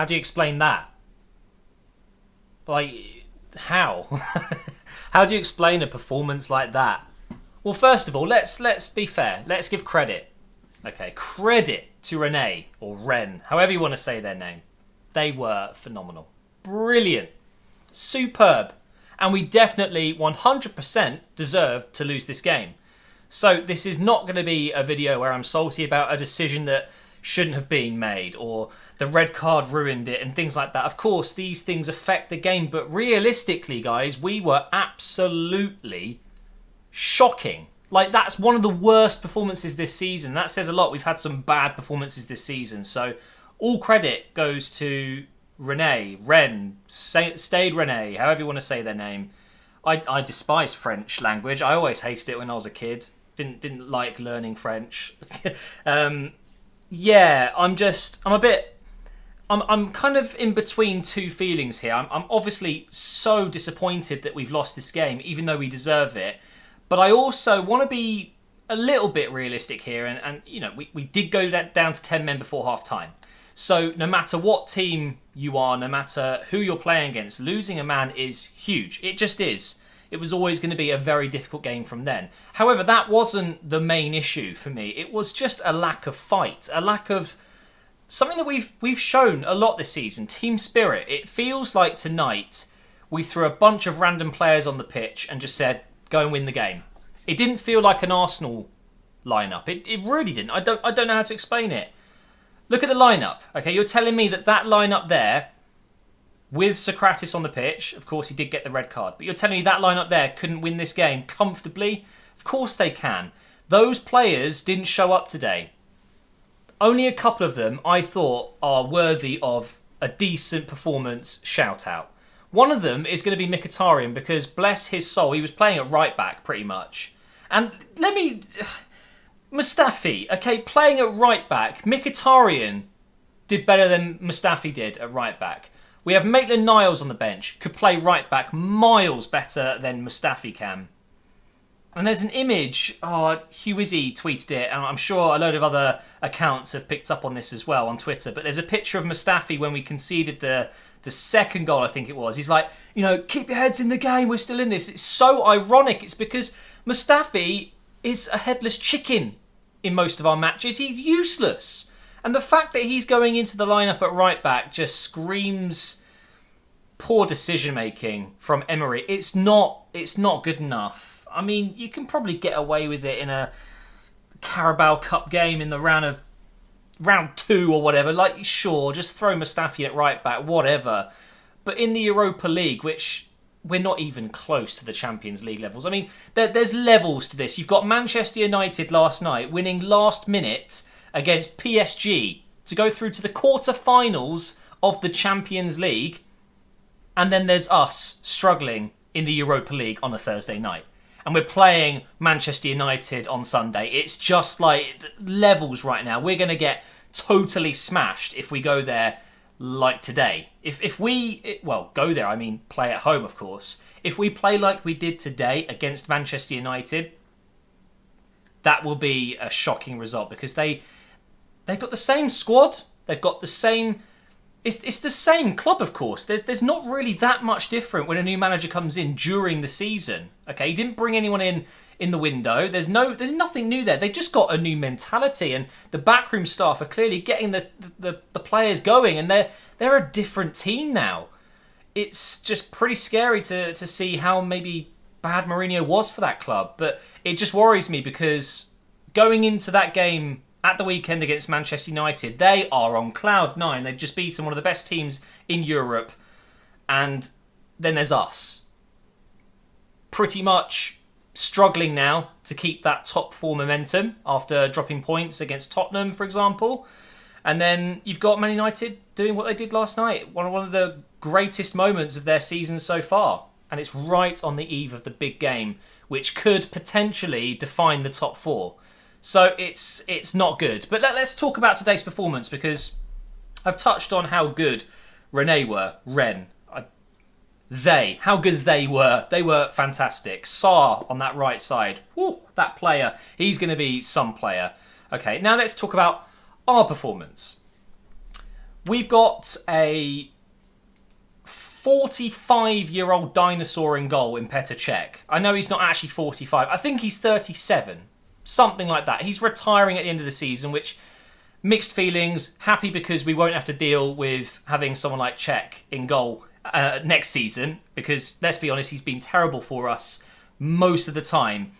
How do you explain that? Like, how? How do you explain a performance like that? Well, first of all, let's be fair. Let's give credit. Okay, credit to Rennais, or Ren, however you want to say their name. They were phenomenal. Brilliant. Superb. And we definitely 100% deserved to lose this game. So this is not going to be a video where I'm salty about a decision that shouldn't have been made, or the red card ruined it and things like that. Of course, these things affect the game, but realistically, guys, we were absolutely shocking. Like, that's one of the worst performances this season. That says a lot. We've had some bad performances this season. So all credit goes to Stade Rennais, however you want to say their name. I despise French language. I always hated it when I was a kid. Didn't like learning French. Yeah, I'm kind of in between two feelings here. I'm obviously so disappointed that we've lost this game, even though we deserve it. But I also want to be a little bit realistic here. And you know, we did go down to 10 men before half time. So no matter what team you are, no matter who you're playing against, losing a man is huge. It just is. It was always going to be a very difficult game from then. However, that wasn't the main issue for me. It was just a lack of fight, a lack of something that we've shown a lot this season, team spirit. It feels like tonight we threw a bunch of random players on the pitch and just said, go and win the game. It didn't feel like an Arsenal lineup. It really didn't. I don't know how to explain it. Look at the lineup. Okay, you're telling me that lineup there, with Socrates on the pitch, of course he did get the red card, but you're telling me that lineup there couldn't win this game comfortably? Of course they can. Those players didn't show up today. Only a couple of them I thought are worthy of a decent performance shout out. One of them is going to be Mkhitaryan, because bless his soul, he was playing at right back pretty much. And Mustafi, okay, playing at right back. Mkhitaryan did better than Mustafi did at right back. We have Maitland-Niles on the bench, could play right back miles better than Mustafi can. And there's an image, Hugh Izzy tweeted it, and I'm sure a load of other accounts have picked up on this as well on Twitter, but there's a picture of Mustafi when we conceded the second goal, I think it was. He's like, you know, keep your heads in the game, we're still in this. It's so ironic. It's because Mustafi is a headless chicken in most of our matches. He's useless. And the fact that he's going into the lineup at right back just screams poor decision making from Emery. It's not good enough. I mean, you can probably get away with it in a Carabao Cup game in the round 2 or whatever. Like, sure, just throw Mustafi at right back, whatever. But in the Europa League, which we're not even close to the Champions League levels. I mean, there's levels to this. You've got Manchester United last night winning last minute against PSG to go through to the quarter-finals of the Champions League. And then there's us struggling in the Europa League on a Thursday night. And we're playing Manchester United on Sunday. It's just like levels right now. We're going to get totally smashed if we go there like today. If we go there, I mean play at home, of course. If we play like we did today against Manchester United, that will be a shocking result, because they've got the same squad. They've got the same. It's the same club, of course. There's not really that much different when a new manager comes in during the season. Okay, he didn't bring anyone in the window. There's nothing new there. They've just got a new mentality, and the backroom staff are clearly getting the players going, and they're a different team now. It's just pretty scary to see how maybe bad Mourinho was for that club, but it just worries me, because going into that game at the weekend against Manchester United, they are on cloud 9. They've just beaten one of the best teams in Europe, and then there's us. Pretty much struggling now to keep that top 4 momentum after dropping points against Tottenham, for example. And then you've got Man United doing what they did last night, one of the greatest moments of their season so far. And it's right on the eve of the big game, which could potentially define the top 4. So it's not good. But let's talk about today's performance, because I've touched on how good Rennais were. How good they were. They were fantastic. Sarr on that right side. Whew, that player. He's going to be some player. Okay, now let's talk about our performance. We've got a 45-year-old dinosaur in goal in Petr Cech. I know he's not actually 45. I think he's 37. Something like that. He's retiring at the end of the season, which, mixed feelings. Happy because we won't have to deal with having someone like Cech in goal next season, because, let's be honest, he's been terrible for us most of the time.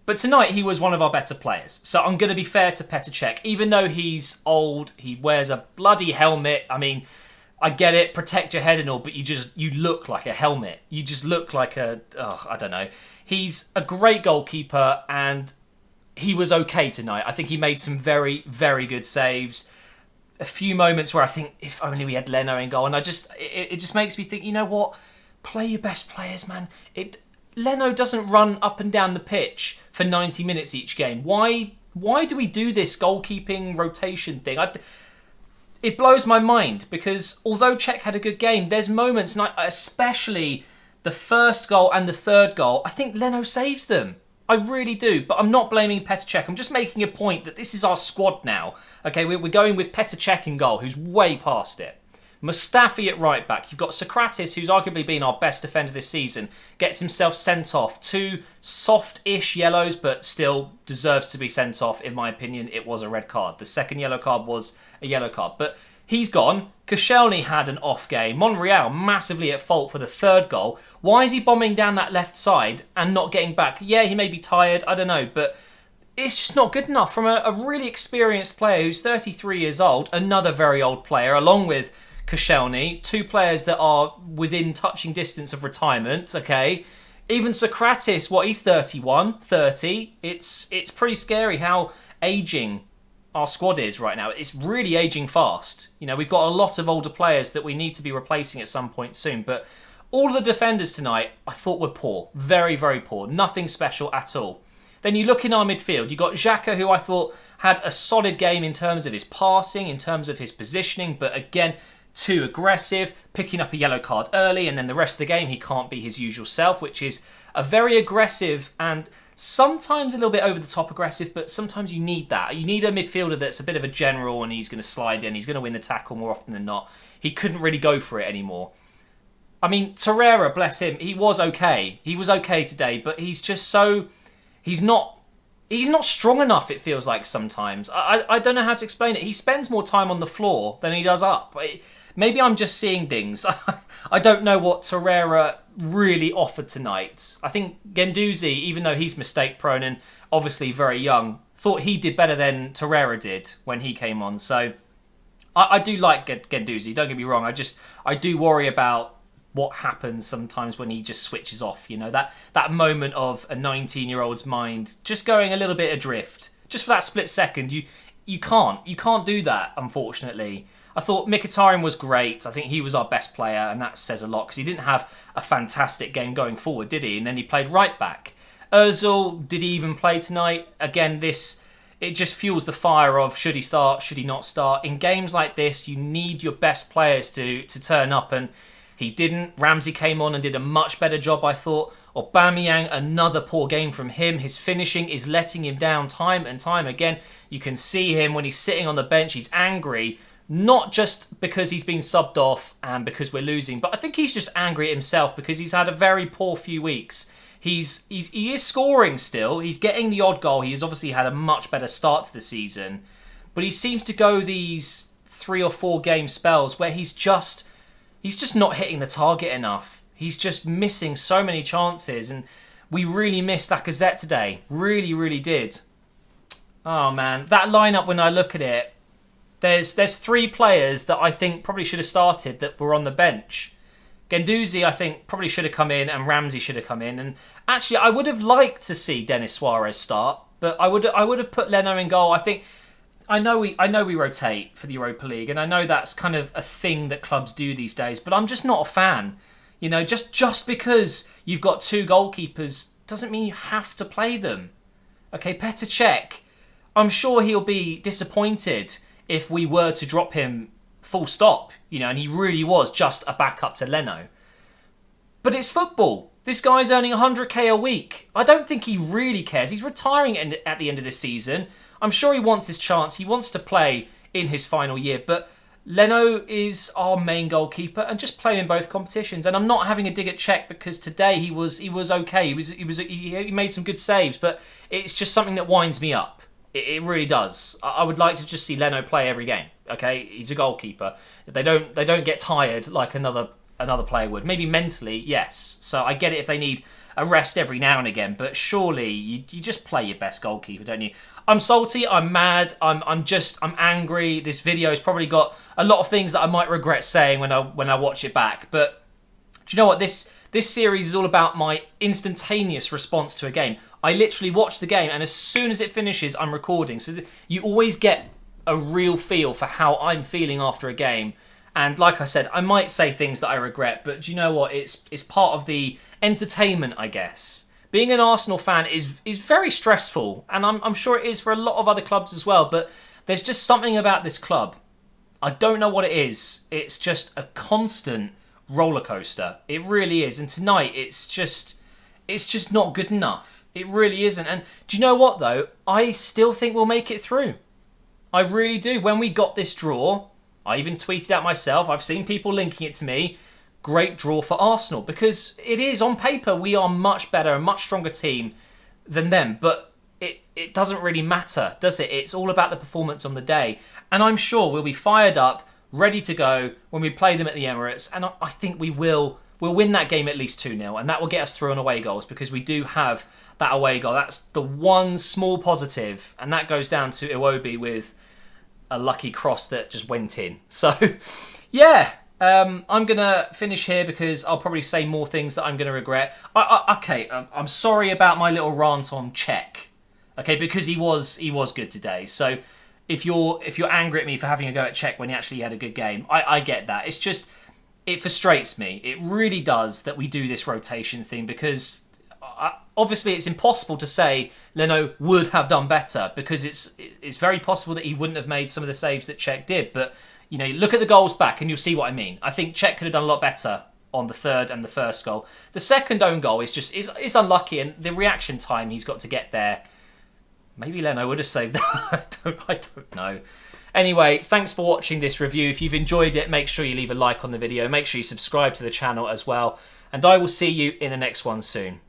But tonight he was one of our better players. So I'm going to be fair to Petr Cech. Even though he's old, he wears a bloody helmet. I mean, I get it, protect your head and all, but you look like a helmet. You just look like I don't know. He's a great goalkeeper, and he was okay tonight. I think he made some very, very good saves. A few moments where I think, if only we had Leno in goal. And it just makes me think, you know what? Play your best players, man. Leno doesn't run up and down the pitch for 90 minutes each game. Why do we do this goalkeeping rotation thing? It blows my mind, because although Cech had a good game, there's moments, especially the first goal and the third goal, I think Leno saves them. I really do, but I'm not blaming Petr Cech. I'm just making a point that this is our squad now. Okay, we're going with Petr Cech in goal, who's way past it. Mustafi at right back. You've got Socrates, who's arguably been our best defender this season, gets himself sent off. 2 soft-ish yellows, but still deserves to be sent off. In my opinion, it was a red card. The second yellow card was a yellow card. But he's gone. Koscielny had an off game. Monreal massively at fault for the third goal. Why is he bombing down that left side and not getting back? Yeah, he may be tired. I don't know. But it's just not good enough from a really experienced player who's 33 years old. Another very old player, along with Koscielny, 2 players that are within touching distance of retirement, okay? Even Socrates, he's 31, 30. It's pretty scary how ageing our squad is right now. It's really ageing fast. You know, we've got a lot of older players that we need to be replacing at some point soon, but all of the defenders tonight I thought were poor. Very, very poor. Nothing special at all. Then you look in our midfield, you got Xhaka, who I thought had a solid game in terms of his passing, in terms of his positioning, but again, too aggressive, picking up a yellow card early, and then the rest of the game he can't be his usual self, which is a very aggressive and sometimes a little bit over the top aggressive, but sometimes you need that. You need a midfielder that's a bit of a general, and he's going to slide in, he's going to win the tackle more often than not. He couldn't really go for it anymore. I mean, Torreira, bless him, he was okay. He was okay today, but he's just so... He's not strong enough, it feels like sometimes. I don't know how to explain it. He spends more time on the floor than he does up. Maybe I'm just seeing things. I don't know what Torreira really offered tonight. I think Guendouzi, even though he's mistake-prone and obviously very young, thought he did better than Torreira did when he came on. So I do like Guendouzi, don't get me wrong. I do worry about what happens sometimes when he just switches off. You know, that moment of a 19-year-old's mind just going a little bit adrift. Just for that split second, you can't do that, unfortunately. I thought Mkhitaryan was great. I think he was our best player, and that says a lot, because he didn't have a fantastic game going forward, did he? And then he played right back. Ozil, did he even play tonight? Again, it just fuels the fire of should he start, should he not start. In games like this, you need your best players to turn up, and he didn't. Ramsey came on and did a much better job, I thought. Aubameyang, another poor game from him. His finishing is letting him down time and time again. You can see him when he's sitting on the bench, he's angry. Not just because he's been subbed off and because we're losing, but I think he's just angry at himself because he's had a very poor few weeks. He is scoring still. He's getting the odd goal. He has obviously had a much better start to the season, but he seems to go these 3 or 4 game spells where he's just not hitting the target enough. He's just missing so many chances, and we really missed Lacazette today. Really, really did. Oh man, that lineup, when I look at it, there's 3 players that I think probably should have started that were on the bench. Guendouzi, I think, probably should have come in, and Ramsey should have come in. And actually, I would have liked to see Denis Suarez start, but I would have put Leno in goal. I know we rotate for the Europa League, and I know that's kind of a thing that clubs do these days, but I'm just not a fan. You know, just because you've got 2 goalkeepers doesn't mean you have to play them. Okay, Petr Cech, I'm sure he'll be disappointed if we were to drop him full stop, you know, and he really was just a backup to Leno. But it's football. This guy's earning 100k a week. I don't think he really cares. He's retiring at the end of this season. I'm sure he wants his chance. He wants to play in his final year, but Leno is our main goalkeeper, and just play him in both competitions. And I'm not having a dig at Czech because today he was okay. He made some good saves, but it's just something that winds me up. It really does. I would like to just see Leno play every game. Okay, he's a goalkeeper. They don't get tired like another player would. Maybe mentally, yes. So I get it if they need a rest every now and again, but surely you just play your best goalkeeper, don't you? I'm salty, I'm mad, I'm angry. This video has probably got a lot of things that I might regret saying when I watch it back. But do you know what? This series is all about my instantaneous response to a game. I literally watch the game, and as soon as it finishes, I'm recording. So you always get a real feel for how I'm feeling after a game. And like I said, I might say things that I regret, but do you know what? It's part of the entertainment, I guess. Being an Arsenal fan is very stressful, and I'm sure it is for a lot of other clubs as well, but there's just something about this club. I don't know what it is. It's just a constant roller coaster. It really is. And tonight, it's just not good enough. It really isn't. And do you know what, though? I still think we'll make it through. I really do. When we got this draw, I even tweeted out myself. I've seen people linking it to me. Great draw for Arsenal, because it is, on paper, we are much better, a much stronger team than them. But it doesn't really matter, does it? It's all about the performance on the day. And I'm sure we'll be fired up, ready to go when we play them at the Emirates. And I think we will. We'll win that game at least 2-0, and that will get us through on away goals, because we do have that away goal. That's the one small positive, and that goes down to Iwobi with a lucky cross that just went in. So, yeah, I'm going to finish here because I'll probably say more things that I'm going to regret. I'm sorry about my little rant on Czech, okay, because he was good today. So if you're angry at me for having a go at Czech when he actually had a good game, I get that. It's just, it frustrates me. It really does that we do this rotation thing, because obviously it's impossible to say Leno would have done better, because it's very possible that he wouldn't have made some of the saves that Czech did. But you know, look at the goals back and you'll see what I mean. I think Czech could have done a lot better on the third and the first goal. The second own goal is unlucky, and the reaction time he's got to get there. Maybe Leno would have saved that. I don't know. Anyway, thanks for watching this review. If you've enjoyed it, make sure you leave a like on the video. Make sure you subscribe to the channel as well. And I will see you in the next one soon.